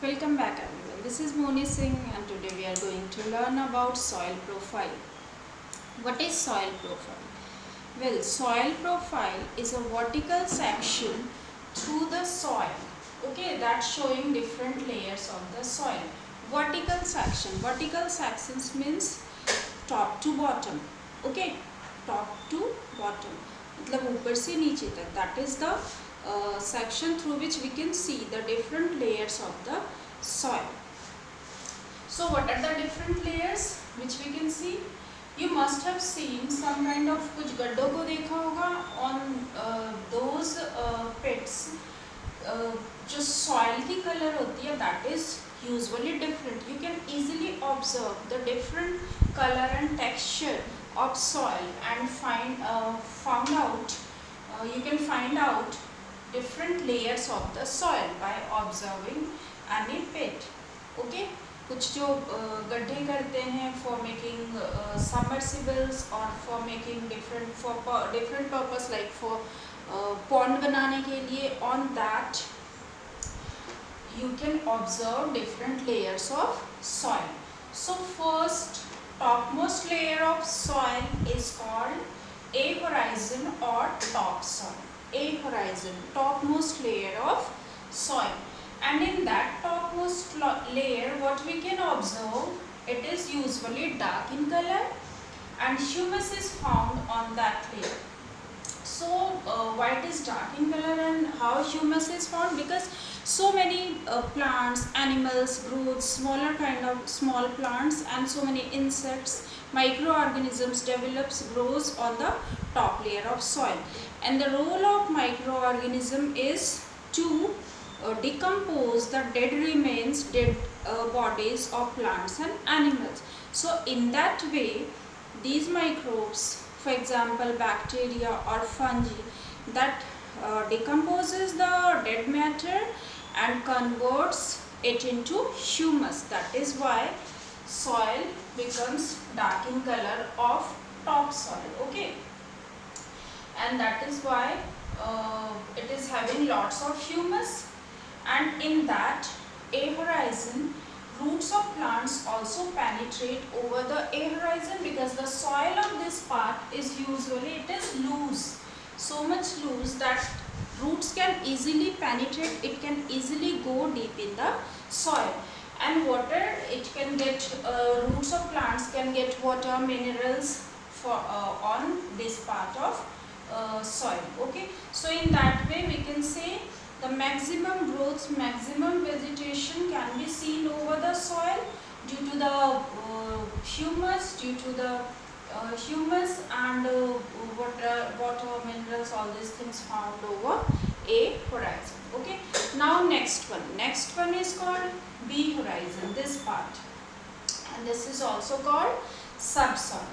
Welcome back everyone. This is Moni Singh and today we are going to learn about soil profile. What is soil profile? Well, soil profile is a vertical section through the soil. Okay, that's showing different layers of the soil. Vertical section. Vertical sections means top to bottom. Okay, top to bottom. मतलब ऊपर से नीचे तक. That is the section through which we can see the different layers of the soil. So what are the different layers which we can see? You must have seen some kind of कुछ गड्ढों को देखा होगा on those pits. जो soil की color होती है that is usually different. You can easily observe the different color and texture of soil and you can find out different layers of the soil by observing any pit. Okay, कुछ जो गड्ढे करते हैं for making submersibles or for making different purpose like for pond बनाने के लिए, on that you can observe different layers of soil. So first topmost layer of soil is called a horizon or topsoil. A horizon, topmost layer of soil, and in that topmost layer what we can observe, it is usually dark in color and humus is found on that layer. So why it is dark in color and how humus is found? Because so many plants, animals, growths, small plants and so many insects, microorganisms grows on the top layer of soil, and the role of microorganism is to decompose the dead bodies of plants and animals. So in that way these microbes, for example bacteria or fungi, that decomposes the dead matter and converts it into humus. That is why soil becomes dark in color of topsoil. Okay, and that is why it is having lots of humus, and in that a horizon roots of plants also penetrate over the a horizon, because the soil of this part is usually it is loose, so much loose that roots can easily penetrate, it can easily go deep in the soil, and water it can get, roots of plants can get water, minerals for on this part of soil. Okay, so in that way we can say the maximum growth, maximum vegetation can be seen over the soil due to the humus, and water, minerals, all these things found over a horizon. Okay, now next one is called B horizon, this part, and this is also called subsoil.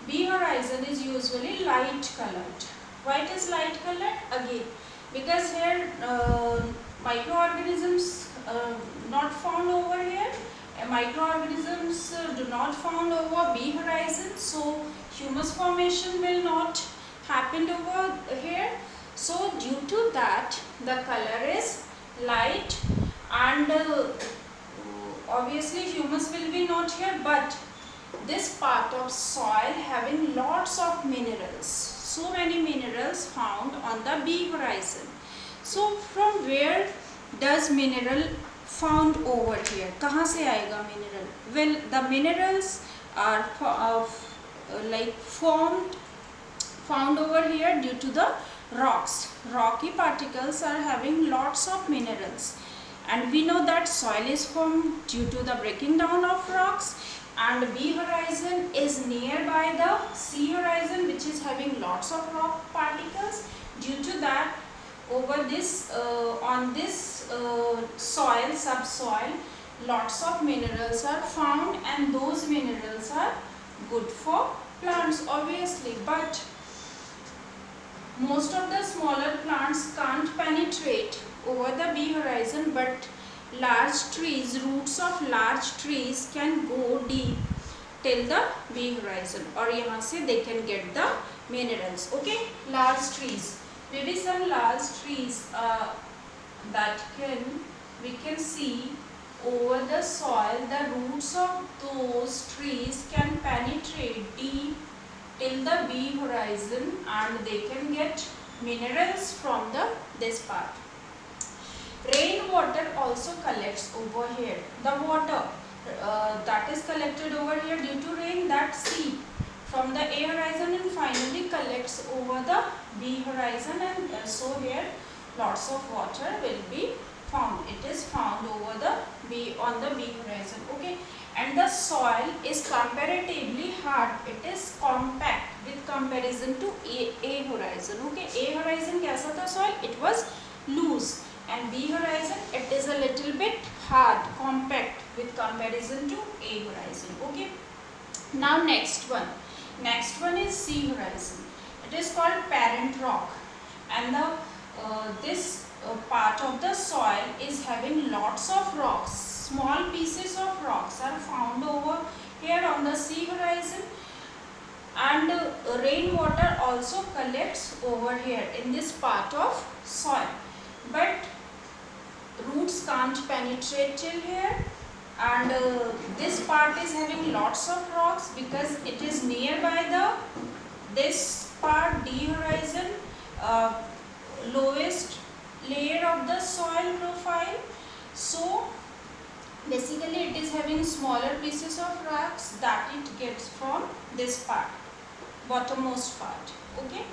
B horizon is usually light colored. Why it is light colored? Again, because here microorganisms not found over here, microorganisms do not found over B horizon, so humus formation will not happen over here. So due to that the color is light, and obviously humus will be not here, but this part of soil having lots of minerals, so many minerals found on the B horizon. So from where does mineral found over here? कहाँ से आएगा mineral? Well, the minerals are found over here due to the rocks. Rocky particles are having lots of minerals, and we know that soil is formed due to the breaking down of rocks, and B horizon is nearby the C horizon, which is having lots of rock particles. Due to that, over this on this soil, subsoil, lots of minerals are found, and those minerals are good for plants obviously, but most of the smaller plants can't penetrate over the B horizon, but large trees, roots of large trees can go deep till the B horizon, or यहाँ से they can get the minerals. Okay, large trees, maybe some large trees that we can see over the soil, the roots of those trees can penetrate deep till the bee horizon and they can get minerals from this part. Rainwater also collects over here. The water that is collected over here due to rain, that seep from the A horizon and finally collects over the B horizon, and so here lots of water will be found. It is found over the on the B horizon. Okay, and the soil is comparatively hard. It is compact with comparison to A horizon. Okay, A horizon कैसा था soil? It was loose, and B horizon it is a little bit hard, compact with comparison to A horizon. Okay, now next one is C horizon. It is called parent rock, and the this part of the soil is having lots of rocks. Small pieces of rocks are found over here on the C horizon, and rainwater also collects over here in this part of soil, but roots can't penetrate till here, and this part is having lots of rocks because it is nearby this part D horizon, lowest layer of the soil profile. So basically it is having smaller pieces of rocks that it gets from this part, bottommost part. Okay,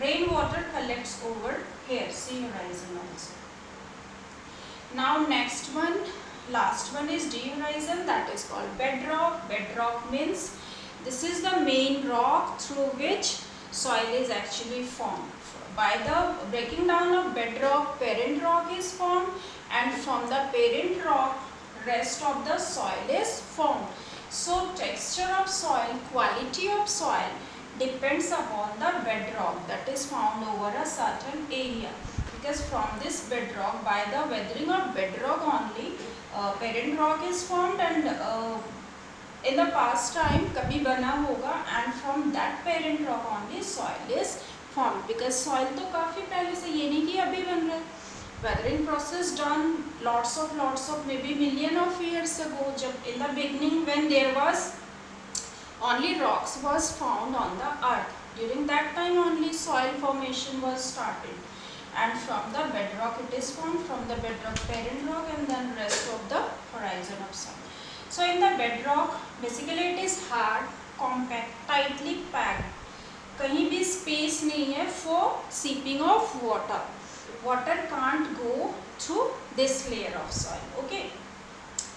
rainwater collects over here, C horizon also. Now next one, last one is D horizon, that is called bedrock. Bedrock means this is the main rock through which soil is actually formed. By the breaking down of bedrock, parent rock is formed, and from the parent rock rest of the soil is formed. So texture of soil, quality of soil depends upon the bedrock that is found over a certain area, because from this bedrock, by the weathering of bedrock only, parent rock is formed, and in the past time kabhi bana hoga, and from that parent rock only soil is formed, because soil to काफी पहले से, ये नहीं कि अभी बन रहा है. Weathering process done lots of maybe million of years ago, जब in the beginning when there was only rocks was found on the earth, during that time only soil formation was started, and from the bedrock it is formed, from the bedrock parent rock, and then rest of the horizon of soil. So in the bedrock basically it is hard, compact, tightly packed, कहीं भी space नहीं है for seeping of water. Water can't go through this layer of soil. Okay,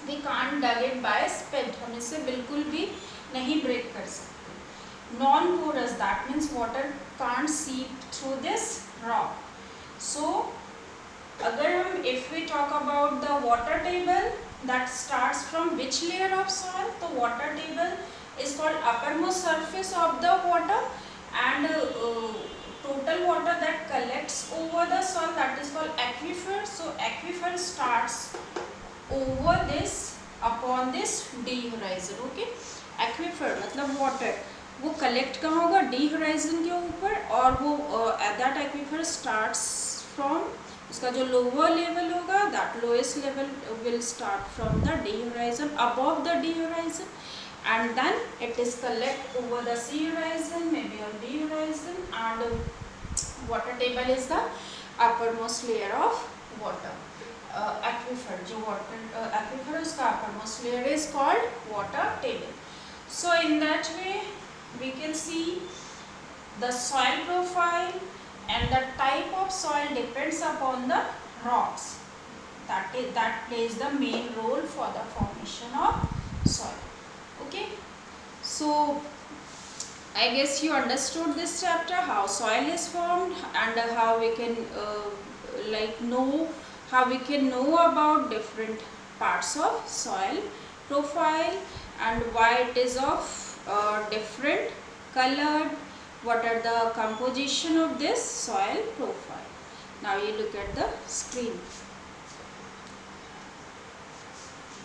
we can't dug it by spade, हम इसे बिल्कुल भी नहीं break कर सकते. Non-porous, that means water can't seep through this rock. So अगर हम if we talk about the water table that starts from which layer of soil, तो water table is called uppermost surface of the water, and total water that collects over the soil, that is called aquifer. So aquifer starts over this, upon this D horizon. Okay, aquifer मतलब water वो collect कहाँ होगा, D horizon के ऊपर, और वो that aquifer starts from, उसका जो लोअर लेवल होगा, that lowest level will start from the D horizon, above the D horizon, and then it is collect over the C horizon, maybe on D horizon, and water table is the uppermost layer of water. Aquifer, जो water aquifer उसका uppermost layer is called water table. So in that way we can see the soil profile, and the type of soil depends upon the rocks that plays the main role for the formation of soil. Okay, so I guess you understood this chapter, how soil is formed, and how we can how we can know about different parts of soil profile, and why it is of different colored, what are the composition of this soil profile. Now you look at the screen.